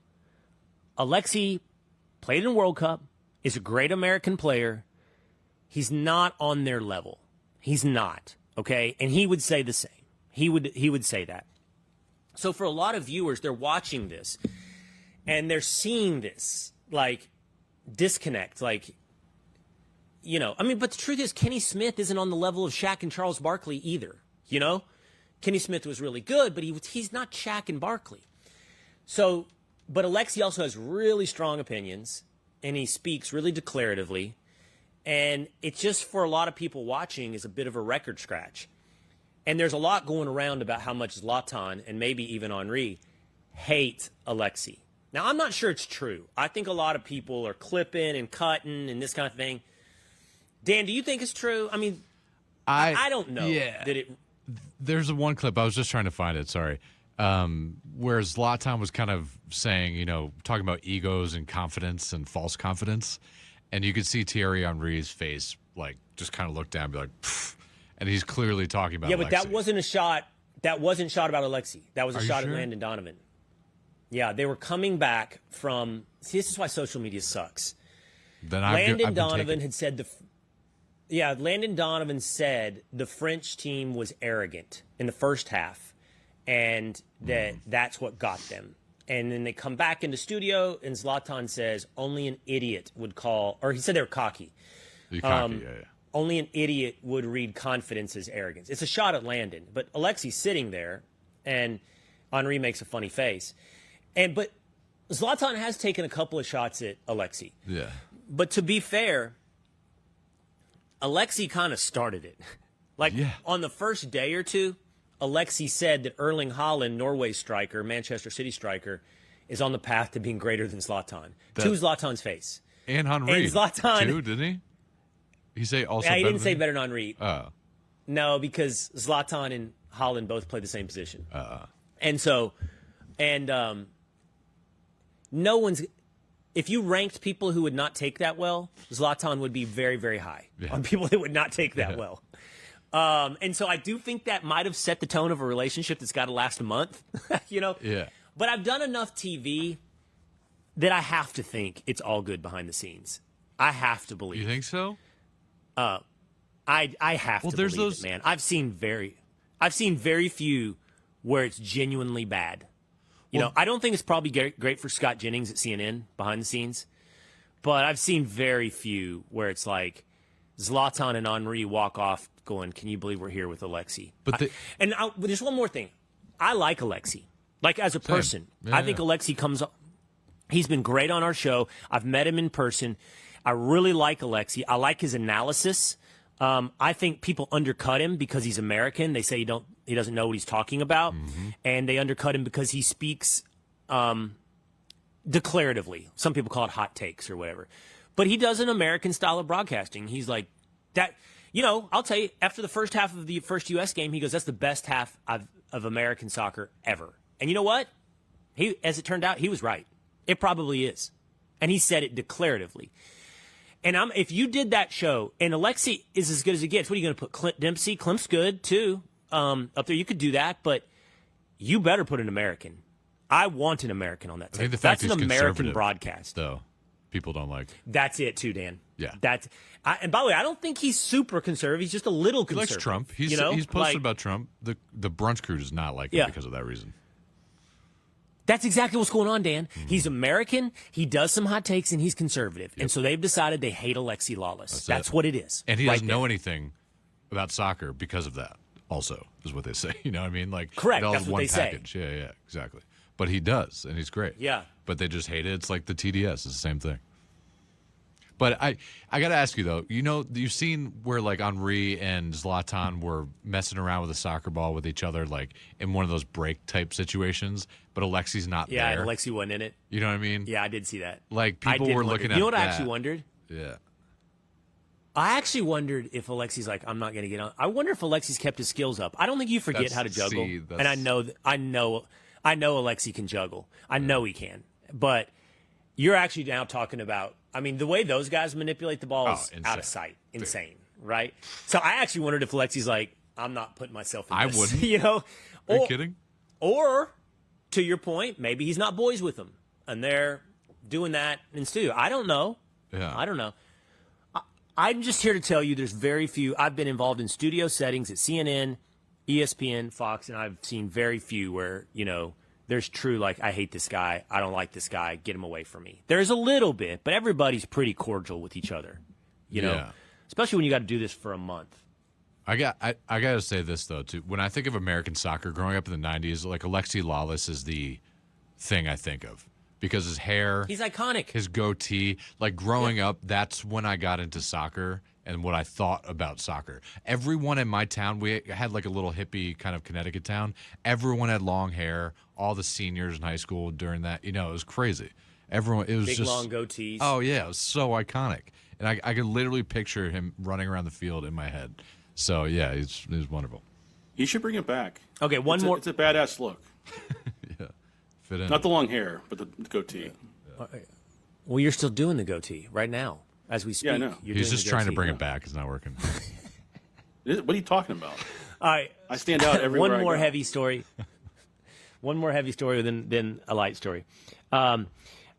Alexi played in a World Cup, is a great American player. He's not on their level. He's not, okay? And he would say the same. He would say that. So for a lot of viewers, they're watching this, And they're seeing this, like, disconnect. Like, you know, I mean, but the truth is, Kenny Smith isn't on the level of Shaq and Charles Barkley either, you know? Kenny Smith was really good, but he's not Shaq and Barkley. So, but Alexi also has really strong opinions, and he speaks really declaratively. And it's just, for a lot of people watching, is a bit of a record scratch. And there's a lot going around about how much Zlatan and maybe even Henry hate Alexi. Now, I'm not sure it's true. I think a lot of people are clipping and cutting and this kind of thing. Dan, do you think it's true? I mean, I don't know that it... There's one clip, I was just trying to find it, sorry, where Zlatan was kind of saying, you know, talking about egos and confidence and false confidence. And you could see Thierry Henry's face, like, just kind of look down and be like, pfft. And he's clearly talking about Alexi. But that wasn't a shot. That wasn't shot about Alexi. That was a shot at Landon Donovan. Yeah, they were coming back from... See, this is why social media sucks. Landon Donovan had said Landon Donovan said the French team was arrogant in the first half, and that's what got them. And then they come back into studio, and Zlatan says only an idiot would call, or he said they were cocky. Only an idiot would read confidence as arrogance. It's a shot at Landon, but Alexi's sitting there, and Henry makes a funny face. But Zlatan has taken a couple of shots at Alexi. Yeah. But to be fair, Alexi kind of started it. On the first day or two, Alexi said that Erling Haaland, Norway striker, Manchester City striker, is on the path to being greater than Zlatan. To Zlatan's face. And Henry, and Zlatan, too, didn't he? He say also. Yeah, he didn't say better than Henry. Oh. No, because Zlatan and Haaland both play the same position. No one's... If you ranked people who would not take that well, Zlatan would be very, very high on people that would not take that well. And so I do think that might have set the tone of a relationship that's got to last a month, you know? Yeah. But I've done enough TV that I have to think it's all good behind the scenes. I have to believe. You think so? I have to believe it, man. I've seen very few where it's genuinely bad. You know, I don't think it's probably great for Scott Jennings at CNN behind the scenes, but I've seen very few where it's like Zlatan and Henry walk off going, "Can you believe we're here with Alexi?" There's one more thing. I like Alexi, like as a person. I think Alexi comes. He's been great on our show. I've met him in person. I really like Alexi. I like his analysis. I think people undercut him because he's American. They say he doesn't know what he's talking about, and they undercut him because he speaks declaratively. Some people call it hot takes or whatever, but he does an American style of broadcasting. He's like that. You know, I'll tell you. After the first half of the first U.S. game, he goes, "That's the best half of American soccer ever." And you know what? As it turned out, he was right. It probably is, and he said it declaratively. And if you did that show, and Alexi is as good as it gets, what are you going to put? Clint Dempsey? Clint's good, too, up there. You could do that, but you better put an American. I want an American on that team. That's an American broadcast. Though, people don't like. That's it, too, Dan. Yeah. And by the way, I don't think he's super conservative. He's just a little conservative. He likes Trump. He's posted about Trump. The brunch crew does not like him because of that reason. That's exactly what's going on, Dan. He's American, he does some hot takes, and he's conservative. And so they've decided they hate Alexi Lalas. That's what it is. And he doesn't know anything about soccer because of that, also, is what they say. You know what I mean? Like, correct, that's what they package. say. Yeah, exactly. But he does, and he's great. Yeah. But they just hate it. It's like the TDS. It's the same thing. But I got to ask you, though, you know, you've seen where, like, Henry and Zlatan were messing around with a soccer ball with each other, like, in one of those break-type situations, but Alexi's not there. Yeah, Alexi wasn't in it. You know what I mean? Yeah, I did see that. Like, people were looking at that. You know what I actually wondered? Yeah. I actually wondered if Alexi's like, I'm not going to get on. I wonder if Alexi's kept his skills up. I don't think you forget how to juggle. And I know Alexi can juggle. I know he can. But you're actually now talking about, I mean, the way those guys manipulate the ball is out of sight. Insane, right? So I actually wondered if Alexi's like, I'm not putting myself in this. I wouldn't. You know? Are you kidding? Or, to your point, maybe he's not boys with them. And they're doing that in studio. I don't know. Yeah. I don't know. I'm just here to tell you there's very few. I've been involved in studio settings at CNN, ESPN, Fox, and I've seen very few where, you know, there's true, like, I hate this guy, I don't like this guy, get him away from me. There's a little bit, but everybody's pretty cordial with each other, you know, especially when you got to do this for a month. I got to say this, though, too. When I think of American soccer growing up in the 90s, like, Alexi Lalas is the thing I think of. Because his hair. He's iconic. His goatee. Like, growing up, that's when I got into soccer and what I thought about soccer. Everyone in my town, we had like a little hippie kind of Connecticut town. Everyone had long hair. All the seniors in high school during that. You know, it was crazy. Everyone, it was Big, just. long goatees. Oh, yeah. It was so iconic. And I could literally picture him running around the field in my head. So, yeah, he's wonderful. He should bring it back. Okay, one more. It's a badass look. Yeah. Fit in. Not the long hair, but the goatee. Well, you're still doing the goatee right now as we speak. Yeah, I know. You're He's doing just the trying to goatee. bring it back. It's not working. What are you talking about? All right. I stand out everywhere. One more I go. heavy story. One more heavy story than a light story.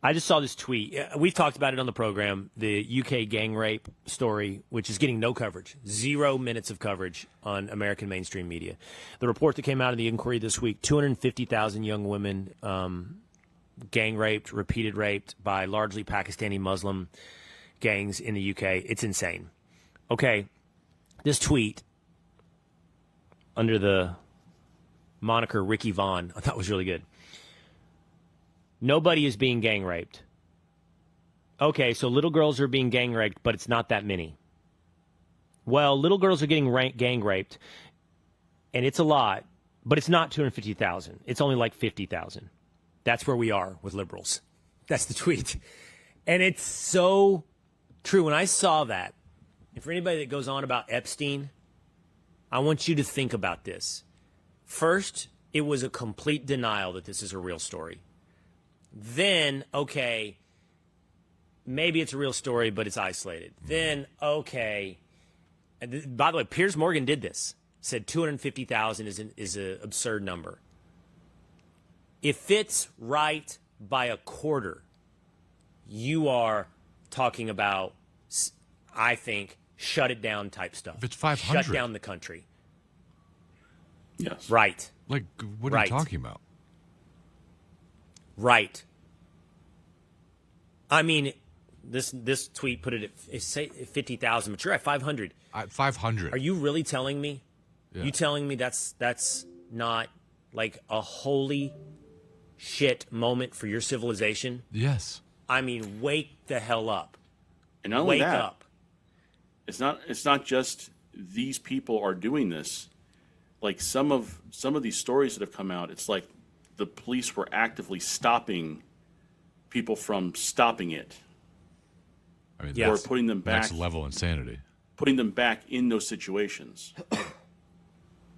I just saw this tweet. We've talked about it on the program, the UK gang rape story, which is getting no coverage, 0 minutes of coverage on American mainstream media. The report that came out of the inquiry this week, 250,000 young women gang raped, repeated raped by largely Pakistani Muslim gangs in the UK. It's insane. Okay, this tweet under the moniker Ricky Vaughn, I thought was really good. Nobody is being gang raped. Okay, so little girls are being gang raped, but it's not that many. Well, little girls are getting gang raped, and it's a lot, but it's not 250,000. It's only like 50,000. That's where we are with liberals. That's the tweet. And it's so true. When I saw that, and for anybody that goes on about Epstein, I want you to think about this. First, it was a complete denial that this is a real story. Then, okay, maybe it's a real story, but it's isolated. Then, okay. And by the way, Piers Morgan did this. Said 250,000 is an absurd number. If it's right by a quarter, you are talking about, I think, shut it down type stuff. If it's 500. Shut down the country. Yes. Right. Like, what are you talking about? Right. I mean, this tweet put it at 50,000, but you're at 500. 500. Are you really telling me? Yeah. You telling me that's not like a holy shit moment for your civilization? Yes. I mean, wake the hell up. And not only wake that, up. It's not just these people are doing this. Like some of these stories that have come out, it's like the police were actively stopping people from stopping it. I mean, or putting them back. Next level insanity. Putting them back in those situations.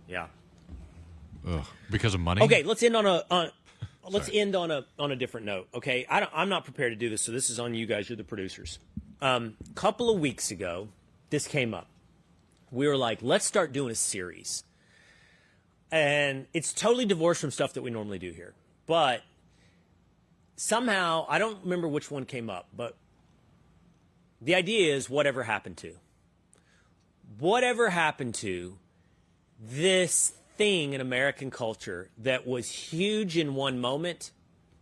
Yeah. Ugh. Because of money? Okay, let's end on a different note. Okay, I'm not prepared to do this, so this is on you guys. You're the producers. Couple of weeks ago, this came up. We were like, let's start doing a series, and it's totally divorced from stuff that we normally do here. But somehow, I don't remember which one came up, but the idea is whatever happened to this thing in American culture that was huge in one moment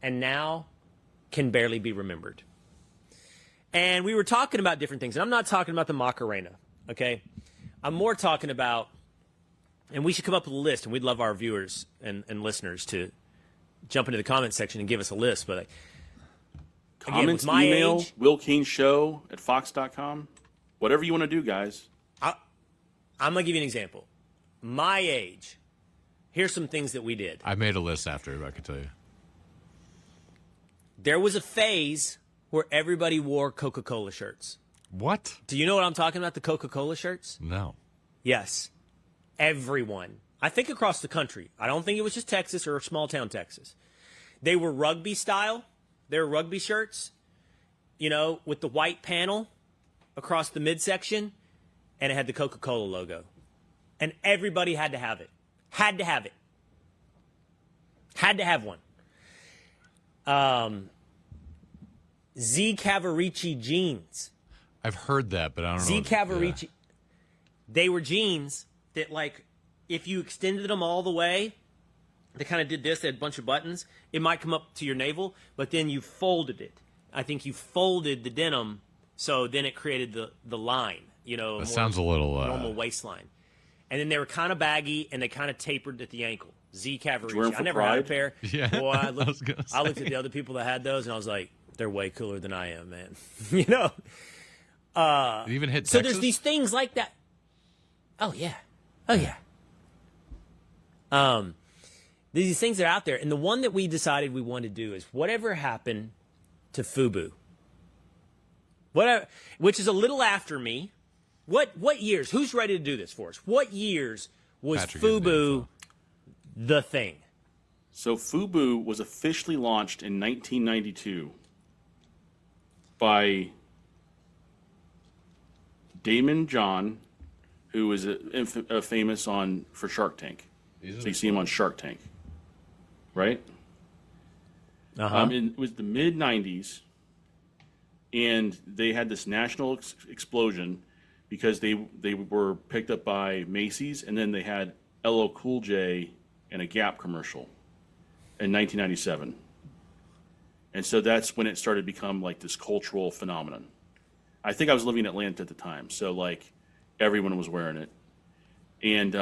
and now can barely be remembered. And we were talking about different things. And I'm not talking about the Macarena, okay? I'm more talking about, and we should come up with a list, and we'd love our viewers and listeners to jump into the comment section and give us a list. But Comments, again, email, age, Will Cain Show at fox.com. Whatever you want to do, guys. I'm going to give you an example. My age, here's some things that we did. I made a list after, I can tell you. There was a phase where everybody wore Coca-Cola shirts. What? Do you know what I'm talking about, the Coca-Cola shirts? No. Yes. Everyone. I think across the country. I don't think it was just Texas or small town Texas. They were rugby style. They were rugby shirts, you know, with the white panel across the midsection, and it had the Coca-Cola logo. And everybody had to have it. Had to have it. Had to have one. Z Cavarici jeans. I've heard that, but I don't know. Z Cavarici. They were jeans that, like, if you extended them all the way, They kind of did this. They had a bunch of buttons. It might come up to your navel, but then you folded it. I think you folded the denim, so then it created the line. That sounds a little normal waistline. And then they were kind of baggy, and they kind of tapered at the ankle. Z Cavaricci. I never had a pair. Yeah. Boy, I looked at the other people that had those, and I was like, they're way cooler than I am, man. You know? It even hit So Texas? there's these things like that. Oh, yeah. These things that are out there. And the one that we decided we wanted to do is whatever happened to FUBU. Whatever, which is a little after me. What years? Who's ready to do this for us? What years was Patrick FUBU the thing? So FUBU was officially launched in 1992 by Damon John, who was famous for Shark Tank. So you see him on Shark Tank, right? It was the mid 90s, and they had this national explosion because they were picked up by Macy's, and then they had LL Cool J and a Gap commercial in 1997. And so that's when it started to become like this cultural phenomenon. I think I was living in Atlanta at the time, so like everyone was wearing it. And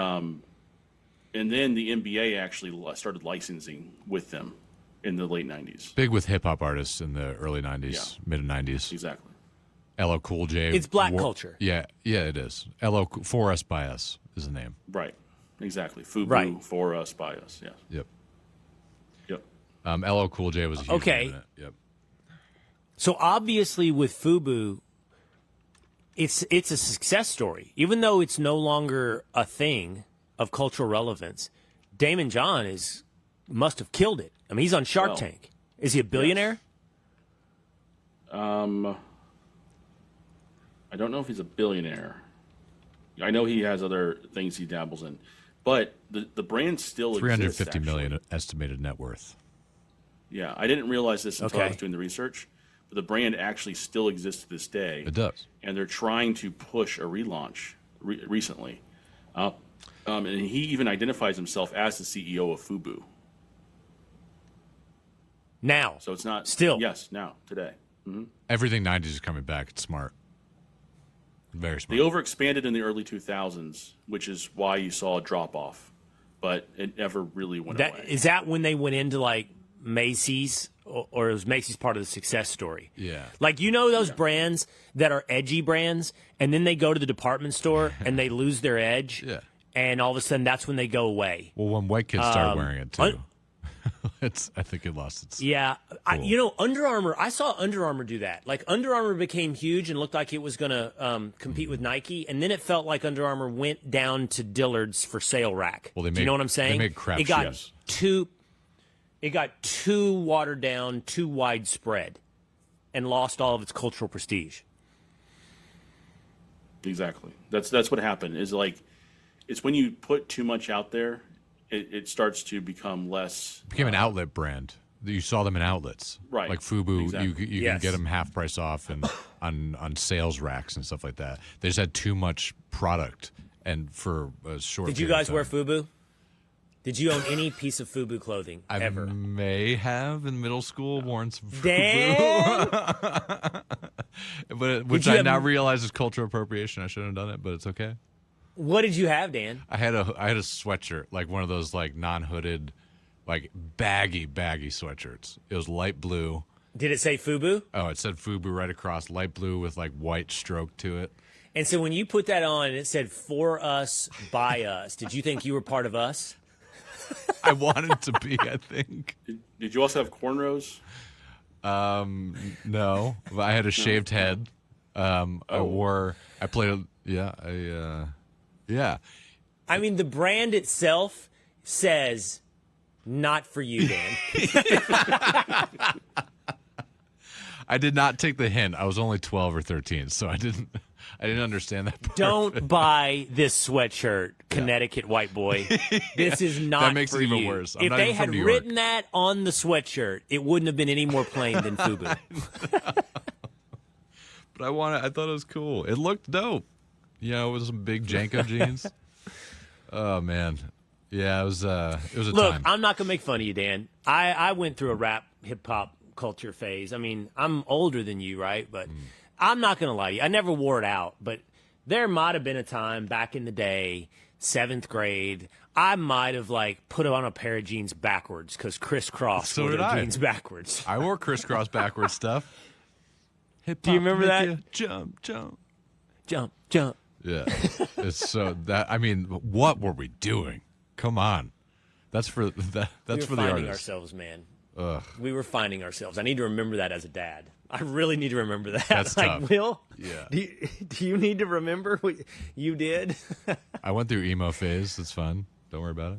then the NBA actually started licensing with them in the late 90s. Big with hip-hop artists in the early 90s, mid-90s. Exactly. LL Cool J. It's black culture. Yeah, it is. For Us, By Us is the name. Right. Exactly. FUBU, Right. For Us, By Us. Yeah. Yep. Yep. LL Cool J was a huge name in it. Yep. So obviously with FUBU, it's a success story. Even though it's no longer a thing of cultural relevance, Damon John must have killed it. I mean, he's on Shark Tank. Is he a billionaire? Yes. I don't know if he's a billionaire. I know he has other things he dabbles in, but the brand still exists. $350 million estimated net worth. Yeah, I didn't realize this until I was doing the research, but the brand actually still exists to this day. It does, and they're trying to push a relaunch recently. And he even identifies himself as the CEO of FUBU. Now. So it's not still. Yes, now, today. Mm-hmm. Everything 90s is coming back. It's smart. Very smart. They overexpanded in the early 2000s, which is why you saw a drop off, but it never really went away. Is that when they went into like Macy's, or was Macy's part of the success story? Yeah. Like, those brands that are edgy brands, and then they go to the department store and they lose their edge. Yeah. And all of a sudden, that's when they go away. Well, when white kids started wearing it too, I think it lost its. Yeah, cool. Under Armour. I saw Under Armour do that. Like Under Armour became huge and looked like it was going to compete with Nike, and then it felt like Under Armour went down to Dillard's for sale rack. Well, do you know what I'm saying? They made crap It got shoes. It got too watered down, too widespread, and lost all of its cultural prestige. Exactly. That's what happened. It's when you put too much out there, it starts to become less. It became an outlet brand. You saw them in outlets, right? Like FUBU, Exactly. you can get them half price off and on sales racks and stuff like that. They just had too much product, and for a short. Did you period guys of wear time. FUBU? Did you own any piece of FUBU clothing ever? I may have in middle school worn some FUBU, Dan? which I now realize is cultural appropriation. I shouldn't have done it, but it's okay. What did you have, Dan? I had a sweatshirt, like one of those like non-hooded, like baggy sweatshirts. It was light blue. Did it say FUBU? Oh, it said FUBU right across, light blue with like white stroke to it. And so when you put that on and it said "For Us, By Us," did you think you were part of us? I wanted to be, I think. Did you also have cornrows? No, but I had a shaved head. I played. Yeah. I mean, the brand itself says, "Not for you, Dan." I did not take the hint. I was only 12 or 13, so I didn't understand that part. Don't buy this sweatshirt, Connecticut white boy. This is not That makes for it even you. worse. I'm If not they even had from New York. written that on the sweatshirt, it wouldn't have been any more plain than FUBU. But I thought it was cool. It looked dope. With some big Janko jeans. Oh man, Yeah, it was a Look, time. I'm not gonna make fun of you, Dan. I went through a rap hip hop culture phase. I mean, I'm older than you, right? But I'm not gonna lie to you. I never wore it out, but there might have been a time back in the day, 7th grade, I might have like put on a pair of jeans backwards because Kris Kross So wore did their I. jeans backwards. I wore crisscross backwards stuff. Do you remember that? Jump, jump. Jump, jump. Yeah. It's so that I mean, what were we doing? Come on. That's for that. That's We for were the finding artists. ourselves, man. Ugh. We were finding ourselves. I need to remember that as a dad. I really need to remember that. That's like, tough. Will, Yeah. do you need to remember what you did? I went through emo phase. It's fun. Don't worry about it.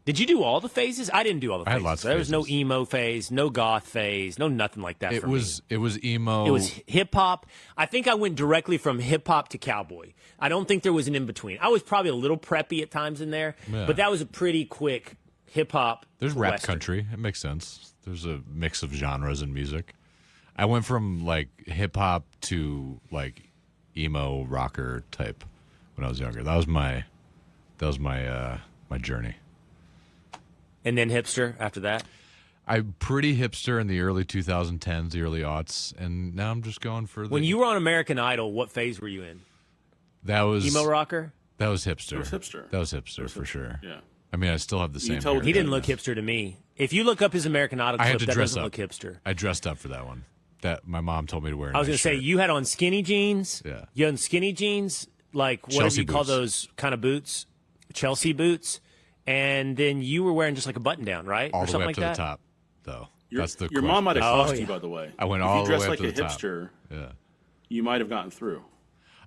Did you do all the phases? I didn't do all the I phases. had lots of There was no phases. emo phase, no goth phase, no nothing like that It for was me. emo. It was hip hop. I think I went directly from hip hop to cowboy. I don't think there was an in between. I was probably a little preppy at times in there, Yeah. but that was a pretty quick hip hop. There's to rap Western. country. It makes sense. There's a mix of genres in music. I went from like hip hop to like emo rocker type when I was younger. That was my my journey. And then hipster after that. I'm pretty hipster in the early 2010s, the early aughts, and now I'm just going for the. When you were on American Idol, what phase were you in? that was Emo rocker? That was hipster. It was hipster. That was hipster for sure. Yeah. I mean, I still have the You same. tell what haircut. He didn't look hipster to me. If you look up his American Idol I had clip, to that dress doesn't up. look hipster. I dressed up for that one. That my mom told me to wear. I was going to say, you had on skinny jeans. Yeah. You had on skinny jeans, like whatever Chelsea you call boots. those kind of boots, Chelsea boots. And then you were wearing just like a button down, right? all or the something way up like to that? the top, though. Your, That's the your question. mom might have Oh, cost yeah. you, by the way. I went if all you the dressed way up like to a the top. hipster, Yeah. you might have gotten through.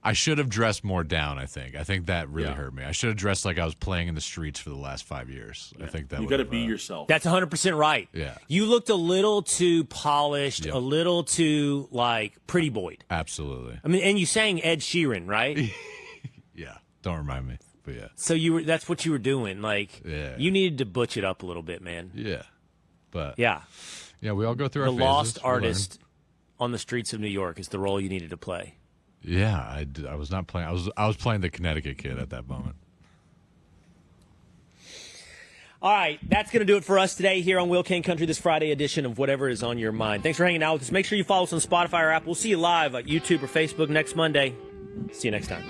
I should have dressed more down. I think that really Yeah. hurt me. I should have dressed like I was playing in the streets for the last 5 years. I think that You would got to have, be yourself. That's 100% right. Yeah. You looked a little too polished, Yep. a little too, like, pretty boyed. absolutely. I mean, and you sang Ed Sheeran, right? Yeah. Don't remind me, but yeah, So that's what you were doing. Like, Yeah. you needed to butch it up a little bit, man. yeah, but Yeah. yeah, we all go through The our lost phases. We learn. artist on the streets of New York is the role you needed to play. Yeah, I was not playing. I was playing the Connecticut kid at that moment. All right, that's going to do it for us today here on Will Cain Country, this Friday edition of Whatever Is on Your Mind. Thanks for hanging out with us. Make sure you follow us on Spotify or app. We'll see you live at YouTube or Facebook next Monday. See you next time.